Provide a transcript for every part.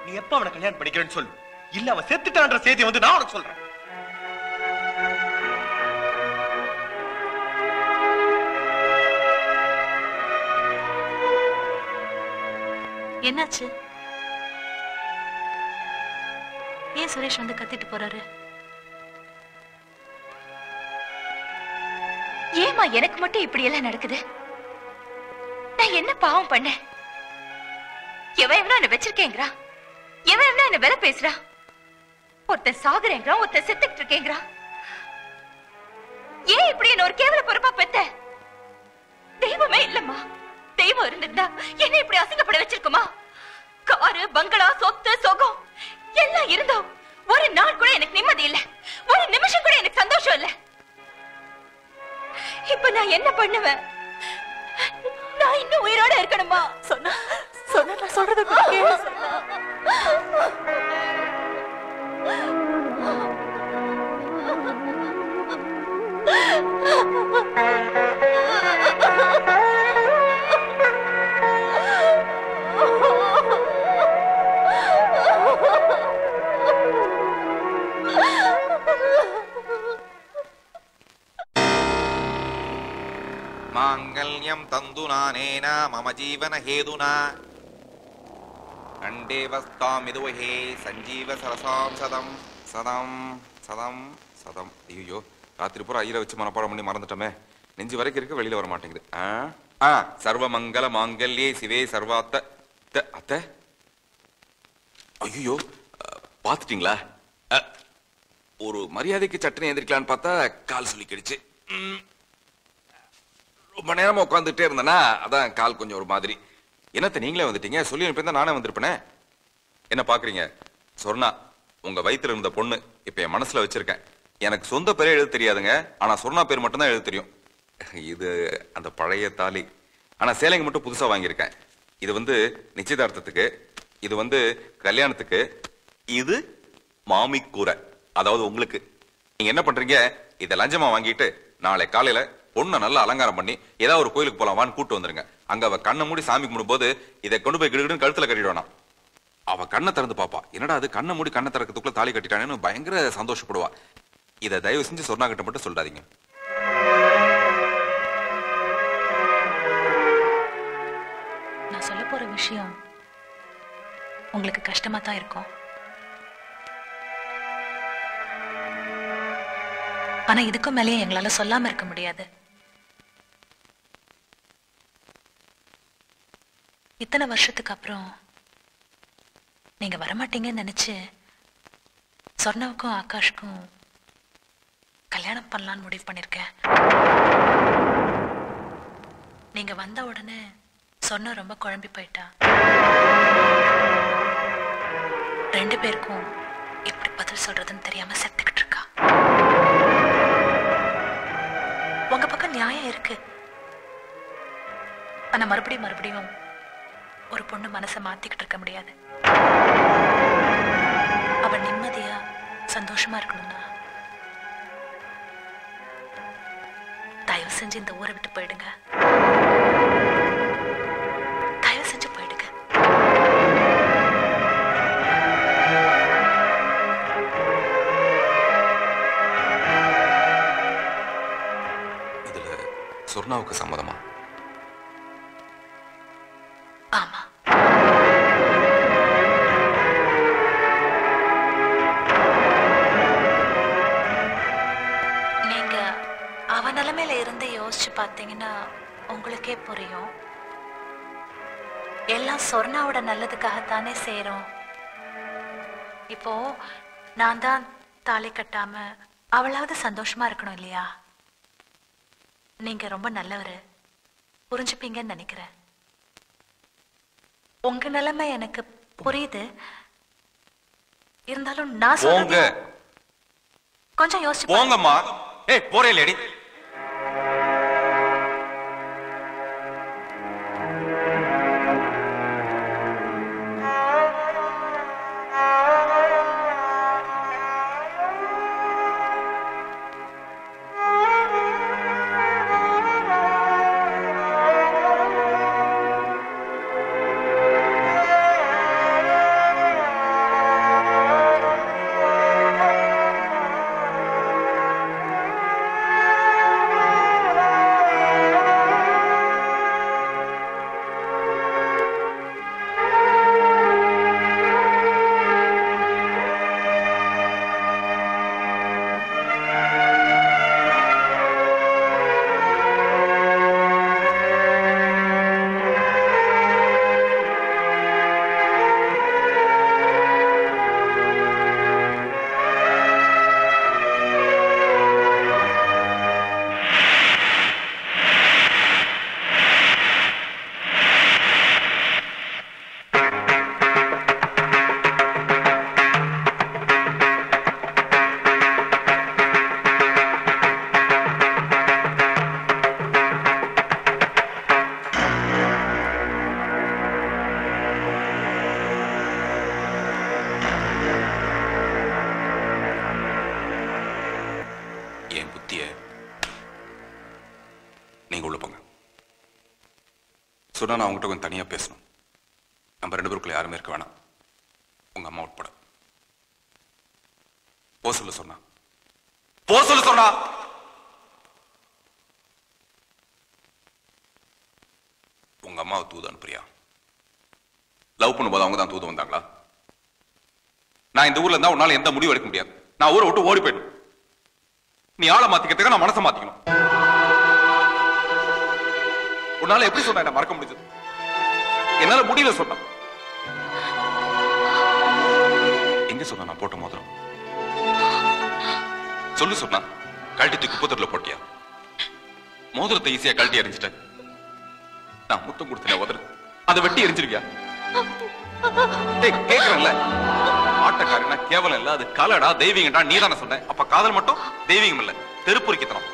நீ எப்ப அவனை கல்யாணம் பண்ணிக்கிறேன்னு சொல்லு. இல்ல அவன் செத்துட்டான்ற செய்தியை வந்து நான் உனக்கு சொல்றேன். என்னாச்சு? ஏன் சுரேஷ் வந்து கத்திட்டு போறாரு? ஏமா எனக்கு மட்டும் இப்படி எல்லாம் நடக்குது? நான் என்ன பாவம் பண்ண? எவன் என்ன வச்சிருக்கேங்கிறா, எவன் என்ன வேலை பேசுறா. ஒருத்தன் சாகுறேங்கிறான், ஒருத்தன் செத்துக்கிட்டு இருக்கேங்கிறா. ஏன் இப்படி என்ன ஒரு கேவல பொறுப்பா பெத்த? தெய்வமே இல்லம்மா. தெய்வம் இருந்திருந்தா என்ன இப்படி அசிங்கப்பட வச்சிருக்குமா? காரு, பங்களா, சொத்து, சொகம் எல்லாம் இருந்தோம். ஒரு நாள் கூட எனக்கு நிம்மதி இல்ல, ஒரு நிமிஷம் கூட எனக்கு சந்தோஷம் இல்ல. இப்ப நான் என்ன பண்ணுவேன்? நான் இன்னும் உயிரோட இருக்கணுமா? சொன்னா நான் சொல்றது கேளு. மாங்கல்யம் தந்துநானேன மம ஜீவன ஹேதுனா கண்டேவஸ்தாம் இதுவஹே சஞ்சீவ சரசாம் சதம் சதம் சதம் சதம். ஐயோ, ராத்திரி பூரா ஐயரை வச்சு மனப்பாடம் பண்ணி மறந்துட்டோமே. நெஞ்சு வரைக்கும் இருக்கு, வெளியில வர மாட்டேங்குது. சர்வ மங்கள மாங்கல்யே சிவே சர்வாத்த அத்த. ஐயோ, பாத்துட்டீங்களா? ஒரு மரியாதைக்கு சட்டனை எந்திரிக்கலான்னு பார்த்தா கால் சொல்லிக்கிடுச்சு. ரொம்ப நேரமா உட்காந்துட்டே இருந்தேன்னா அதான் கால் கொஞ்சம் ஒரு மாதிரி. என்னத்த நீங்களே வந்துட்டீங்க? சொல்லி அனுப்பியிருந்தா நானே வந்திருப்பேனே. என்ன பாக்குறீங்க? சொன்னா உங்க வயிற்றுல இருந்த பொண்ணு இப்ப என் மனசுல வச்சிருக்கேன். எனக்கு சொந்த பேரே எழுத தெரியாதுங்க, ஆனா சொன்னா பேர் மட்டும்தான் எழுத தெரியும். இது அந்த பழைய தாலி. ஆனா சேலைங்க மட்டும் புதுசா வாங்கியிருக்கேன். இது வந்து நிச்சயதார்த்தத்துக்கு, இது வந்து கல்யாணத்துக்கு, இது மாமி கூரை, அதாவது உங்களுக்கு. நீங்க என்ன பண்றீங்க? இதை லஞ்சமா வாங்கிட்டு நாளை காலையில பொண்ணை நல்லா அலங்காரம் பண்ணி ஏதாவது ஒரு கோயிலுக்கு போலாம் வான்னு கூட்டு வந்துருங்க. அங்க அவ கண்ணை மூடி சாமி கும்பிடும் போது இதை கொண்டு போய் கிடுகிடுன்னு கழுத்துல கட்டிடுவானா. அவ கண்ணை திறந்து பாப்பா, என்னடா அது கண்ணை மூடி கண்ணை திறக்கிறதுக்குள்ள தாலி கட்டிட்டானேன்னு பயங்கர சந்தோஷப்படுவா. இதை தயவு செஞ்சு சொன்னா கிட்ட மட்டும் சொல்றாதீங்க. நான் சொல்ல போற விஷயம் உங்களுக்கு கஷ்டமா தான் இருக்கும். ஆனா இதுக்கும் மேலேயே எங்களால சொல்லாம இருக்க முடியாது. இத்தனை வருஷத்துக்கு அப்புறம் நீங்க வரமாட்டீங்கன்னு நினைச்சு சொர்ணாவுக்கும் ஆகாஷுக்கும் கல்யாணம் பண்ணலான்னு முடிவு பண்ணிருக்கேன். நீங்க வந்த உடனே சொர்ணா ரொம்ப குழம்பி போயிட்டா. ரெண்டு பேருக்கும் எப்படி பதில் சொல்றதுன்னு தெரியாம செத்துக்கிட்டு இருக்கா. உங்க பக்கம் நியாயம் இருக்கு. ஆனா மறுபடியும் ஒரு பொண்ணு மனசை மாத்திக்கிட்டு இருக்க முடியாது. அவ நிம்மதியா சந்தோஷமா இருக்கணும்னா தயவு செஞ்சு இந்த ஊரை விட்டு போயிடுங்க. தயவு செஞ்சு போயிடுங்க. இதுல சொர்ணாவுக்கு சம்மதமா? ஆமா. நீங்க அவ நிலைமையில இருந்து யோசிச்சு பார்த்தீங்கன்னா உங்களுக்கே புரியும். எல்லாம் சொர்ணாவோட நல்லதுக்காகத்தானே செய்றோம். இப்போ நான் தான் தாலி கட்டாம அவளாவது சந்தோஷமா இருக்கணும் இல்லையா? நீங்க ரொம்ப நல்லவரு, புரிஞ்சுப்பீங்கன்னு நினைக்கிறேன். உங்க நிலைமை எனக்கு புரியுது. இருந்தாலும் நான் சொல்றது கொஞ்சம் யோசிச்சு போங்கம்மா. ஏய் போறே லேடி. சொன்னா நான் உங்ககிட்ட கொஞ்சம் தனியா பேசணும். நம்ம 2 பேருக்குள்ள யாருமே இருக்க வேணாம், உங்க அம்மா உட்பட. போ சொல்ல சொன்னா, போ சொல்ல சொன்னா. உங்க அம்மாவை தூது அனுப்புறியா? லவ் பண்ணும்போது அவங்க தான் தூது வந்தாங்களா? நான் இந்த ஊர்ல இருந்தா உன்னால எந்த முடிவு எடுக்க முடியாது. நான் ஊரை விட்டு ஓடி போயிடும். நீ ஆளை மாத்திக்கிறதுக்கு நான் மனசை மாத்திக்கணும். உன்னால எப்படி சொன்ன என்ன மறக்க முடிஞ்சது? என்னால முடியல சொன்ன. எங்க சொன்ன நான் போட்ட மோதிரம்? சொல்லு சொன்னா. கழட்டி தூக்கி குப்பத்துல போட்டியா? மோதிரத்தை ஈஸியா கழட்டி எரிஞ்சிட்டேன். நான் முத்தம் கொடுத்தேன் உதறு, அதை வெட்டி எரிஞ்சிருக்கியா? கேக்குறேன்ல, ஆட்டக்காரனா கேவலம் இல்ல, அது கலடா தெய்வீகண்டா நீ தானே சொன்ன. அப்ப காதல் மட்டும் தெய்வீகம் இல்ல, தெருப்புரிக்கத்தனம்.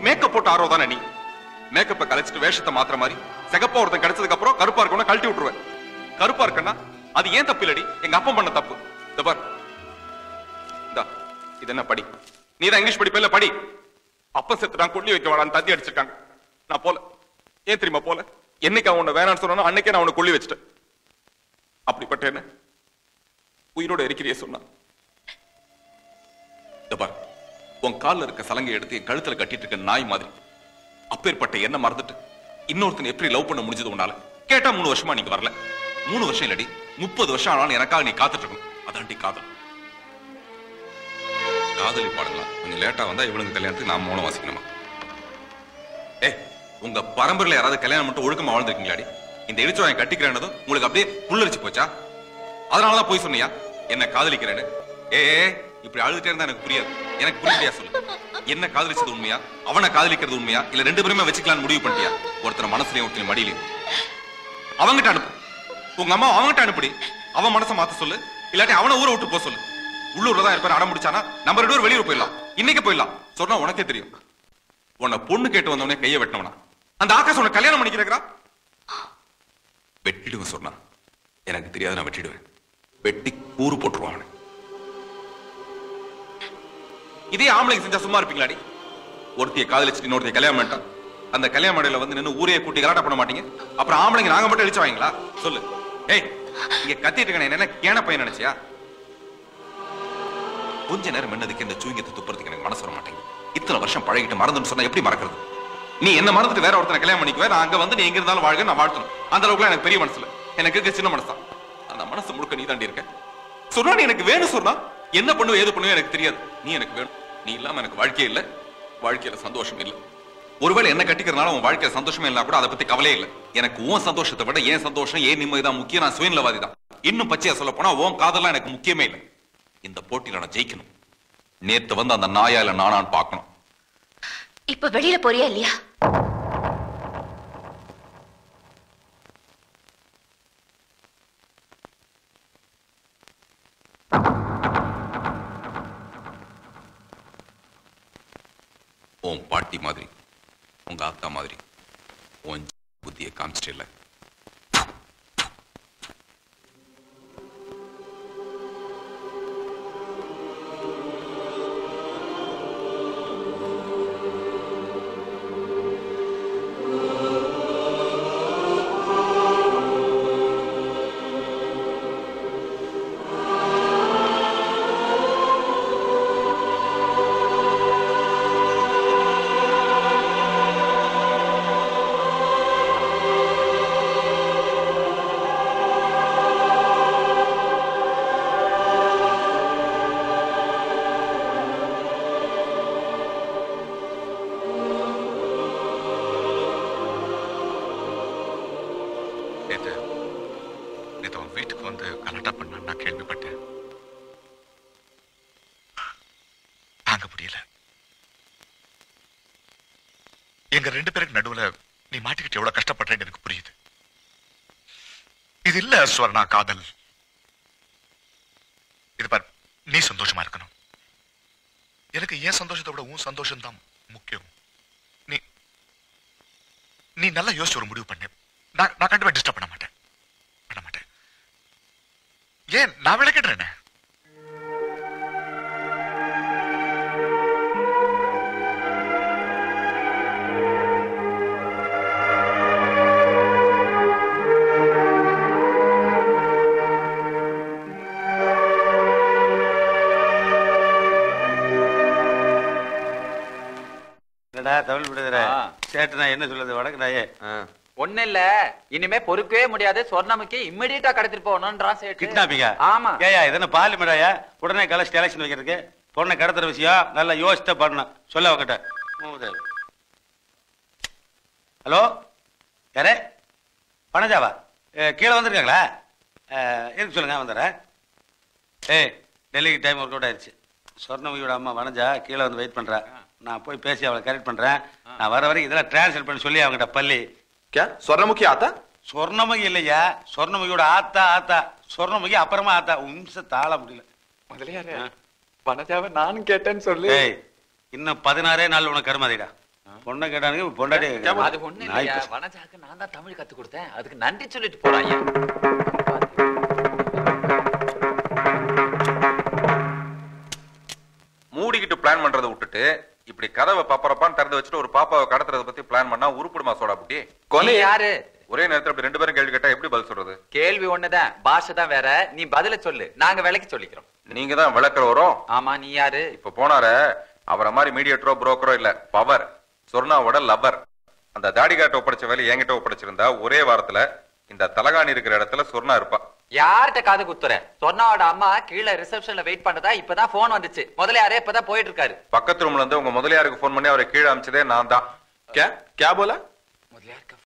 மேக்கப் போட்டு ஆர்வம் தானே நீ? மேக்கப்பை கலைச்சிட்டு வேஷத்தை மாத்திர மாதிரி சிகப்பா ஒருத்தன் கிடைச்சதுக்கு அப்புறம் கருப்பா இருக்கணும் கழட்டி விட்டுருவேன். கருப்பா இருக்கன்னா அது ஏன் தப்பு இல்லடி, எங்க அப்பா பண்ண தப்பு. இது என்ன படி? நீ தான் இங்கிலீஷ் படிப்ப இல்ல, படி. அப்ப செத்துட்டான், கொல்லி வைக்க வேணான்னு தந்தி அடிச்சிருக்காங்க. நான் போல. ஏன் தெரியுமா போல? என்னைக்கு அவன் உன்னை வேணான்னு சொன்னா அன்னைக்கே நான் அவனை கொல்லி வச்சுட்டேன். அப்படிப்பட்ட என்ன உயிரோட இருக்கிறிய சொன்னா. உன் காலில் இருக்க சலங்கை எடுத்து என் கழுத்துல கட்டிட்டு இருக்க நாய் மாதிரி அப்பேற்பட்ட என்ன மறந்துட்டு இன்னொருத்தன் எப்படி லவ் பண்ண முடிஞ்சது உன்னால? கேட்டா 3 வருஷமா நீங்க வரல. 3 வருஷம் இல்லடி, 30 வருஷம் ஆனாலும் எனக்காக நீ காத்துட்டு இருக்கணும். அதான்டி காதல். காதலி பாடலாம் கொஞ்சம் லேட்டா வந்தா இவனுக்கு கல்யாணத்துக்கு நான் மௌனம் வாசிக்கணுமா? உங்க பரம்பரையில யாராவது கல்யாணம் மட்டும் ஒழுக்கமா வாழ்ந்துருக்கீங்களாடி? இந்த இடிச்சவன் கட்டிக்கிறேன்னதும் உங்களுக்கு அப்படியே புல்லரிச்சு போச்சா? அதனாலதான் போய் சொன்னியா என்ன காதலிக்கிறேன்னு? இப்படி அழுதுட்டே இருந்தா எனக்கு புரியாது. எனக்கு புரியலையா சொல்லு. என்ன காதலிச்சது உண்மையா, அவனை காதலிக்கிறது உண்மையா, இல்ல 2 பேருமே வச்சுக்கலாம்னு முடிவு பண்ணிட்டியா? ஒருத்தர் மனசுலயும் ஒருத்தர் மடியிலையும். அவங்கிட்ட அனுப்பு. உங்க அம்மா அவங்கிட்ட அனுப்புடி. அவன் மனசை மாத்த சொல்லு, இல்லாட்டி அவனை ஊரை விட்டு போக சொல்லு. உள்ளூர்ல தான் இருப்பாரு, அடம் முடிச்சானா நம்ம 2 பேரும் வெளியூர் போயிடலாம். இன்னைக்கு போயிடலாம் சொன்னா உனக்கே தெரியும். உன்னை பொண்ணு கேட்டு வந்தவனே கையை வெட்டினவனா அந்த ஆகாஷ் உன்னை கல்யாணம் பண்ணிக்கிறா? வெட்டிடுவேன் சொன்னா எனக்கு தெரியாது, நான் வெட்டிடுவேன். வெட்டி கூறு போட்டுருவான். இதே ஆம்பளைக்கு செஞ்சா சும்மா இருப்பீங்களாடி? ஒருத்திய காதலிச்சுட்டு இன்னொருத்திய கல்யாணம் பண்ணிட்டான். அந்த கல்யாண மேடையில வந்து நின்று ஊரைய கூட்டி கலாட்டா பண்ண மாட்டீங்க? அப்புறம் ஆம்பளைங்க நாங்க மட்டும் அழிச்சு வாங்களா? சொல்லு. இங்க கத்திட்டு இருக்க என்ன கேன பையன் நினைச்சியா? கொஞ்ச நேரம் முன்னதுக்கு இந்த சூங்கத்தை துப்புறதுக்கு எனக்கு மனசு வர மாட்டேங்குது. இத்தனை வருஷம் பழகிட்டு மறந்துன்னு சொன்னா எப்படி மறக்கிறது? நீ என்ன மறந்துட்டு வேற ஒருத்தனை கல்யாணம் பண்ணிக்குவே, நான் அங்க வந்து நீ எங்க இருந்தாலும் வாழ்க, நான் வாழ்த்தணும். அந்த அளவுக்கு எனக்கு பெரிய மனசுல, எனக்கு இருக்க சின்ன மனசு தான். அந்த மனசு முழுக்க நீ தாண்டி இருக்க. சொன்னா நீ எனக்கு வேணும் சொன்னா என்ன பண்ணுவ ஏது பண்ணுவ எனக்கு தெரியாது. நீ எனக்கு வேணும். நீ இல்லாம எனக்கு வாழ்க்கையே இல்ல, வாழ்க்கையில சந்தோஷம் இல்ல. ஒருவேளை என்ன கட்டிக்கிறதுனால உன் வாழ்க்கையில சந்தோஷமே இல்ல கூட அதை பத்தி கவலையே இல்லை. எனக்கு உன் சந்தோஷத்தை விட ஏன் சந்தோஷம் ஏன் நிம்மதிதான் முக்கியம். நான் சுயநலவாதி தான். இன்னும் பச்சையா சொல்ல போனா உன் காதெல்லாம் எனக்கு முக்கியமே இல்லை. இந்த போட்டியில நான் ஜெயிக்கணும். நேத்து வந்து அந்த நாயா இல்ல நானான்னு பார்க்கணும். இப்ப வெளியில போறியா இல்லையா? உன் பாட்டி மாதிரி உங்க அக்கா மாதிரி உன் புத்தியை காமிச்சிட்டு இல்லை. வீட்டுக்கு வந்து கலாட்டா பண்ண நான் கேள்விப்பட்டேன். தாங்க முடியல. எங்க 2 பேருக்கு நடுவுல நீ மாட்டிக்கிட்டு எவ்வளவு கஷ்டப்படுறேன்னு எனக்கு புரியுது. இது இல்ல ஸ்வர்ணா காதல். இது பார், நீ சந்தோஷமா இருக்கணும். எனக்கு ஏன் சந்தோஷத்தை விட உன் சந்தோஷம் தான் முக்கியம். நீ நல்லா யோசிச்சு ஒரு முடிவு பண்ணு. நான் கண்டிப்பா டிஸ்டர்ப் பண்ண மாட்டேன். ஏன் நான் விளக்கிடுறேன். சேட்டு நான் என்ன சொல்றது வடக்கு நாயே ஒண்ணு இல்ல இனிமே பொறுக்கவே முடியாது சொர்ணமுக்கு இம்மிடியா கடத்திட்டு போகணும்ன்றான் சேட்டு. கிட்னாப்பிங்க? ஆமா. ஏயா இதென்ன பார்லிமெண்டாயா உடனே கலெக்ட் எலெக்ஷன் வைக்கிறதுக்கு? பொண்ணை கடத்துற விஷயம் நல்லா யோசிச்சுட்டு பண்ணணும். சொல்ல அவகிட்ட. ஹலோ யாரே? பனஜாவா? கீழே வந்திருக்காங்களா? இருக்கு சொல்லுங்க வந்துடுறேன். டெல்லிக்கு டைம் ஒர்க் அவுட் ஆயிடுச்சு. சொர்ணமுகியோட அம்மா வனஜா கீழே வந்து வெயிட் பண்றா. நான் போய் பேசி அவளை கரெக்ட் பண்றேன். நான் வர வரைக்கும் இதெல்லாம் டிரான்ஸ்லேட் பண்ணி சொல்லி அவங்ககிட்ட பள்ளி. சொர்ணமுகி ஆத்தா? சொர்ணமுகி இல்லையா, சொர்ணமுகியோட ஆத்தா. ஆத்தா சொர்ணமுகி அப்புறமா ஆத்தா. உம்ச தாழ முடியல. முதலியாரே வனஜாவை நானும் கேட்டேன்னு சொல்லு. இன்னும் 16 நாள் உனக்கு கருமாதிடா. பொண்ணை கேட்டானுங்க பொண்டாடி. அது ஒண்ணு இல்லையா, வனஜாக்கு நான் தான் தமிழ் கத்து கொடுத்தேன். அதுக்கு நன்றி சொல்லிட்டு போறாங்க. மூடிக்கிட்டு பிளான் பண்றதை விட்டுட்டு இப்படி கதவை பப்பரப்பான்னு திறந்து வச்சுட்டு ஒரு பாப்பாவை கடத்துறத பத்தி பிளான் பண்ணா உருப்பிடுமா சோடா புட்டி? கொலை யாரு? ஒரே நேரத்துல அப்படி 2 பேரும் கேள்வி கேட்டா எப்படி பதில் சொல்றது? கேள்வி ஒண்ணுதான், பாஷை தான் வேற. நீ பதில சொல்லு, நாங்க விலைக்கு சொல்லிக்கிறோம். நீங்க தான் விளக்குற வரும். ஆமா, நீ யாரு? இப்ப போனார அவரை மாதிரி மீடியேட்டரோ புரோக்கரோ இல்ல, பவர். சொர்ணாவோட லவர். அந்த தாடிகாட்ட ஒப்படைச்ச வேலை என்கிட்ட ஒப்படைச்சிருந்தா ஒரே வாரத்துல இந்த தலகாணி இருக்கிற இடத்துல சொர்ணா இருப்பா. யார்கிட்ட காது குத்துற? சொர்ணாவோட அம்மா கீழே ரிசப்ஷன்ல வெயிட் பண்றதா இப்பதான் போன் வந்துச்சு. முதலியாரே இப்பதான் போயிட்டு இருக்காரு. பக்கத்து ரூம்ல இருந்து உங்க முதலியாருக்கு போன் பண்ணி அவரை கீழே அமிச்சதே நான் தான். क्या बोला? முதலியாருக்கு